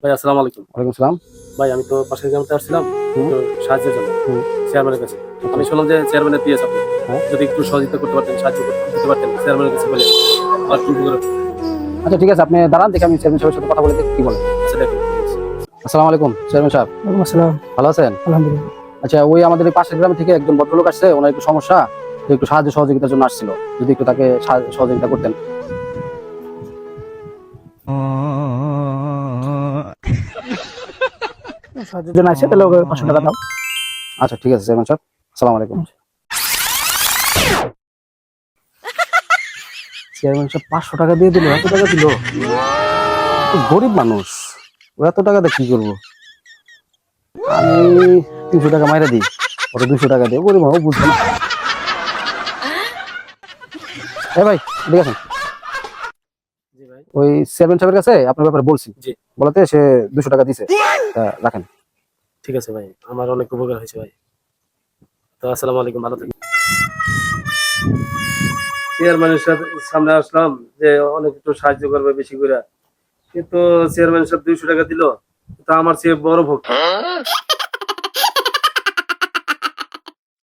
ভাই আসসালামু আলাইকুম। ওয়ালাইকুম সালাম। ভাই আমি তো পাশের গ্রামতে আসছিলাম হুম, একটু সাহায্যের জন্য হুম, চেয়ারম্যানের কাছে। আচ্ছা, আমি শুনলাম যে চেয়ারম্যানের পিএস আপনি। হ্যাঁ। যদি একটু সহযোগিতা করতে পারতেন, সাহায্য করতে পারতেন চেয়ারম্যানের কাছে বলে আমার একটু উপকার হতো। আচ্ছা ঠিক আছে, আপনি দাঁড়ান দেখি আমি চেয়ারম্যান সাহেবের সাথে কথা বলে দেখি কি বলে। আচ্ছা দেখেন please। আসসালামু আলাইকুম চেয়ারম্যান সাহেব, ওয়ালাইকুম আসসালাম। ভালো আছেন? আলহামদুলিল্লাহ। আচ্ছা ওই আমাদের এই পাশের গ্রাম থেকে একজন ভদ্রলোক আসছে, ওনার একটু সমস্যা, তো একটু সাহায্য সহযোগিতার জন্য আসছিল, যদি একটু তাকে সহযোগিতা করতেন। সাহায্যের জন্য আসছে, তাহলে ওকে 500 টাকা দাও। আচ্ছা ঠিক আছে চেয়ারম্যান সাহেব, আসসালামু আলাইকুম। চেয়ারম্যান সাহেব 500 টাকা দিয়ে দিল, এত টাকা দিল? তো গরিব মানুষ, ও এত টাকা দিয়ে কি করবো? আমি 300 টাকা মাইরা দিই, ওটা 200 টাকা দিয়ে, গরিব মানুষ ও বুঝবে না। এ ভাই ঠিক আছে, জি ভাই। ওই চেয়ারম্যান সাহেবের কাছে আপনার ব্যাপারে বলছি, জি বলাতে সে 200 টাকা দিছে, তা রাখেন। ঠিক আছে ভাই, আমার অনেক উপকার হয়েছে ভাই। তো আসসালামু আলাইকুম, ভালো থাকবেন। চেয়ারম্যানের সামনে আসলাম যে অনেক একটু সাহায্য করবে বেশি করে, কিন্তু চেয়ারম্যান সাহেব 200 টাকা দিল, তা আমার চেয়ে বড় ভক্ত।